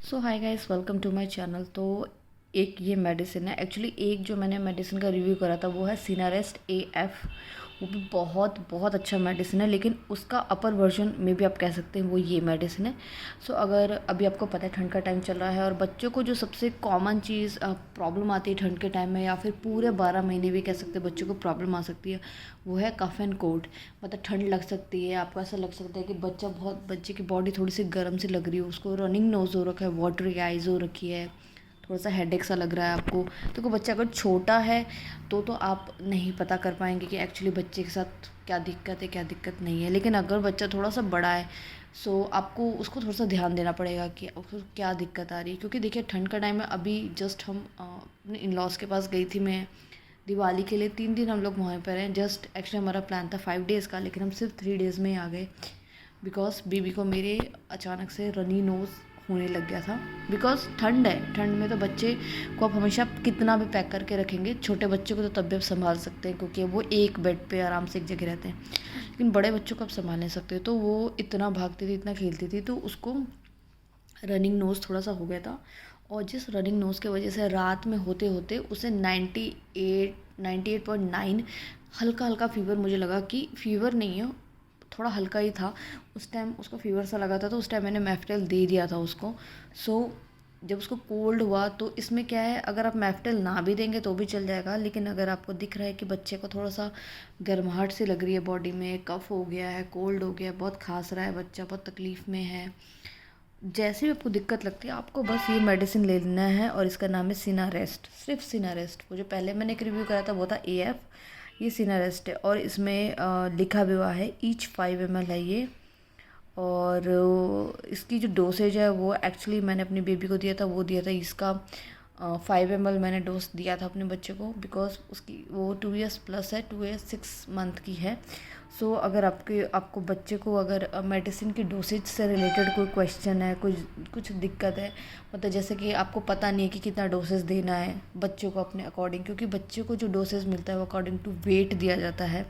So hi guys, welcome to my channel. तो एक ये मेडिसिन है। एक्चुअली एक जो मैंने मेडिसिन का रिव्यू करा था वो है सिनारेस्ट AF। वो भी बहुत बहुत अच्छा मेडिसिन है, लेकिन उसका अपर वर्जन में भी आप कह सकते हैं वो ये मेडिसिन है। सो अगर अभी आपको पता है ठंड का टाइम चल रहा है और बच्चों को जो सबसे कॉमन चीज़ प्रॉब्लम आती है ठंड के टाइम में, या फिर पूरे 12 महीने भी कह सकते हैं बच्चों को प्रॉब्लम आ सकती है, वो है कफ एंड कोल्ड। मतलब ठंड लग सकती है, आपको ऐसा लग सकता है कि बच्चे की बॉडी थोड़ी सी गर्म सी लग रही है, उसको रनिंग नोज हो रखा है, वाटरी आइज हो रखी है, थोड़ा सा हेडेक सा लग रहा है आपको। तो कोई बच्चा अगर छोटा है तो आप नहीं पता कर पाएंगे कि एक्चुअली बच्चे के साथ क्या दिक्कत है क्या दिक्कत नहीं है। लेकिन अगर बच्चा थोड़ा सा बड़ा है सो आपको उसको थोड़ा सा ध्यान देना पड़ेगा कि उसको क्या दिक्कत आ रही है। क्योंकि देखिए ठंड का टाइम है। अभी जस्ट हम अपने इन लॉज के पास गई थी मैं दिवाली के लिए। 3 दिन हम लोग वहाँ पर हैं। जस्ट एक्चुअली हमारा प्लान था 5 डेज़ का, लेकिन हम सिर्फ 3 डेज़ में ही आ गए। बिकॉज बीबी को मेरे अचानक से रनी नोज़ होने लग गया था। बिकॉज ठंड है, ठंड में तो बच्चे को आप हमेशा कितना भी पैक करके रखेंगे, छोटे बच्चों को तो तब भी आप संभाल सकते हैं क्योंकि वो एक बेड पे आराम से एक जगह रहते हैं, लेकिन बड़े बच्चों को आप संभाल नहीं सकते। तो वो इतना भागती थी, इतना खेलती थी, तो उसको रनिंग नोज़ थोड़ा सा हो गया था। और जिस रनिंग नोज़ की वजह से रात में होते होते उसे 98.9 हल्का हल्का फीवर, मुझे लगा कि फीवर नहीं है, थोड़ा हल्का ही था। उस टाइम उसको फीवर सा लगा था, तो उस टाइम मैंने मैफ्टेल दे दिया था उसको। सो जब उसको कोल्ड हुआ तो इसमें क्या है, अगर आप मैफ्टेल ना भी देंगे तो भी चल जाएगा, लेकिन अगर आपको दिख रहा है कि बच्चे को थोड़ा सा गर्माहट सी लग रही है, बॉडी में कफ हो गया है, कोल्ड हो गया है, बहुत खांस रहा है बच्चा, बहुत तकलीफ़ में है, जैसे भी आपको दिक्कत लगती है आपको बस ये मेडिसिन ले लेना है। और इसका नाम है सिनारेस्ट, सिर्फ सिनारेस्ट। वो जो पहले मैंने एक रिव्यू करा था वो था AF, ये सिनारेस्ट है। और इसमें लिखा भी हुआ है ईच 5 ml है ये। और इसकी जो डोसेज है वो एक्चुअली मैंने अपनी बेबी को दिया था, वो दिया था इसका 5 ml मैंने डोज दिया था अपने बच्चे को। बिकॉज उसकी वो 2 years प्लस है, 2 years 6 month की है। सो अगर आपको बच्चे को अगर मेडिसिन की डोसेज से रिलेटेड कोई क्वेश्चन है, कुछ दिक्कत है, मतलब जैसे कि आपको पता नहीं है कि कितना डोसेज देना है बच्चों को अपने अकॉर्डिंग, क्योंकि बच्चे को जो डोसेज मिलता है वो अकॉर्डिंग टू वेट दिया जाता है,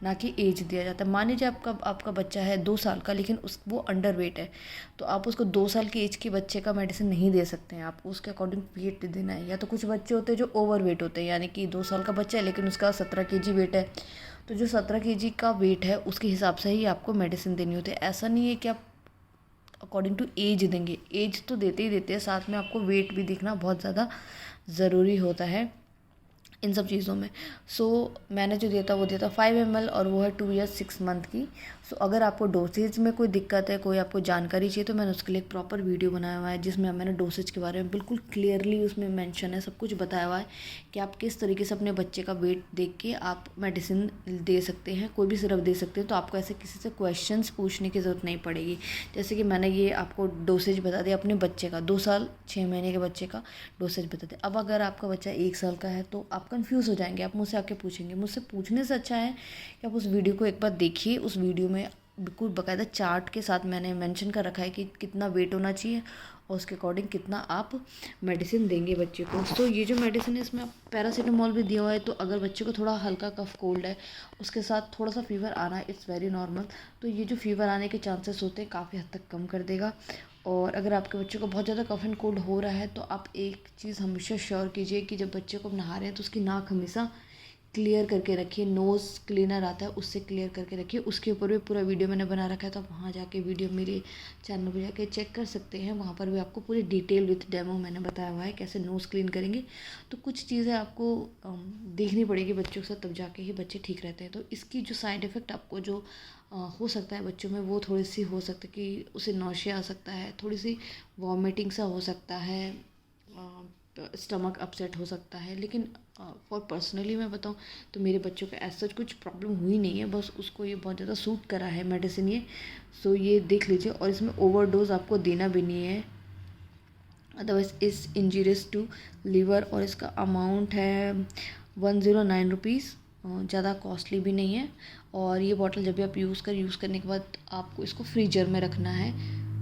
ना कि एज दिया जाता है। मान लीजिए आपका बच्चा है 2 साल का, लेकिन वो अंडर वेट है, तो आप उसको 2 साल की एज के बच्चे का मेडिसिन नहीं दे सकते हैं, आपको उसके अकॉर्डिंग वेट देना है। या तो कुछ बच्चे होते हैं जो ओवर वेट होते हैं, यानी कि 2 साल का बच्चा है लेकिन उसका 17 kg वेट है, तो जो 17 kg का वेट है उसके हिसाब से ही आपको मेडिसिन देनी होती है। ऐसा नहीं है कि आप अकॉर्डिंग टू एज देंगे, एज तो देते ही देते हैं, साथ में आपको वेट भी देखना बहुत ज़्यादा ज़रूरी होता है इन सब चीज़ों में। सो मैंने जो दिया था वो दिया था 5 ml, और वो है 2 years 6 month की। सो अगर आपको डोसेज में कोई दिक्कत है, कोई आपको जानकारी चाहिए, तो मैंने उसके लिए एक प्रॉपर वीडियो बनाया हुआ है जिसमें मैंने डोसेज के बारे में बिल्कुल क्लियरली उसमें मेंशन है, सब कुछ बताया हुआ है कि आप किस तरीके से अपने बच्चे का वेट देख के आप मेडिसिन दे सकते हैं, कोई भी सिरप दे सकते हैं। तो आपको ऐसे किसी से क्वेश्चंस पूछने की ज़रूरत नहीं पड़ेगी। जैसे कि मैंने ये आपको डोसेज बता दिया अपने बच्चे का, 2 साल 6 महीने के बच्चे का डोसेज बता दिया। अब अगर आपका बच्चा 1 साल का है तो आप कंफ्यूज हो जाएंगे, आप मुझसे आके पूछेंगे। मुझसे पूछने से अच्छा है कि आप उस वीडियो को एक बार देखिए। उस वीडियो में बिल्कुल बाकायदा चार्ट के साथ मैंने मेंशन कर रखा है कि कितना वेट होना चाहिए और उसके अकॉर्डिंग कितना आप मेडिसिन देंगे बच्चे को। तो ये जो मेडिसिन है इसमें आप पैरासीटामोल भी दिया हुआ है, तो अगर बच्चे को थोड़ा हल्का कफ कोल्ड है, उसके साथ थोड़ा सा फीवर आना है, इट्स वेरी नॉर्मल, तो ये जो फीवर आने के चांसेस होते हैं काफ़ी हद तक कम कर देगा। और अगर आपके बच्चे को बहुत ज़्यादा कफ एंड कोल्ड हो रहा है तो आप एक चीज़ हमेशा श्योर कीजिए कि जब बच्चे को नहा रहे हैं तो उसकी नाक हमेशा क्लियर करके रखिए, नोज़ क्लीनर आता है उससे क्लियर करके रखिए। उसके ऊपर भी पूरा वीडियो मैंने बना रखा है, तो आप वहाँ जाके वीडियो मेरे चैनल पर जाके चेक कर सकते हैं। वहाँ पर भी आपको पूरी डिटेल विथ डेमो मैंने बताया हुआ है कैसे नोज़ क्लीन करेंगे। तो कुछ चीज़ें आपको देखनी पड़ेगी बच्चों के साथ, तब जाके ही बच्चे ठीक रहते हैं। तो इसकी जो साइड इफ़ेक्ट आपको जो हो सकता है बच्चों में, वो थोड़ी सी हो सकता है कि उसे नौशिया आ सकता है, थोड़ी सी वॉमिटिंग सा हो सकता है, स्टमक अपसेट हो सकता है। लेकिन फॉर पर्सनली मैं बताऊँ तो मेरे बच्चों को ऐसा कुछ प्रॉब्लम हुई नहीं है, बस उसको ये बहुत ज़्यादा सूट करा है मेडिसिन ये। सो ये देख लीजिए। और इसमें ओवरडोज आपको देना भी नहीं है, अदरवाइज इस इंजीरियस टू लीवर। और इसका अमाउंट है 109 रुपीज़, ज़्यादा कॉस्टली भी नहीं है। और ये बॉटल जब भी आप यूज़ करने के बाद आपको इसको फ्रीजर में रखना है,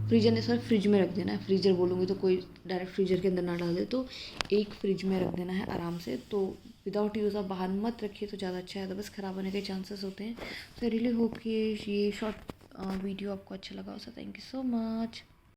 फ्रीजर ने सर फ्रिज में रख देना है, फ्रीजर बोलूँगी तो कोई डायरेक्ट फ्रीजर के अंदर ना डाल दे, तो एक फ्रिज में रख देना है आराम से। तो विदाउट यूज़ आप बाहर मत रखिए तो ज़्यादा अच्छा है, तो बस ख़राब होने के चांसेस होते हैं। सो आई रियली होप कि ये शॉर्ट वीडियो आपको अच्छा लगा हो। So thank you so much.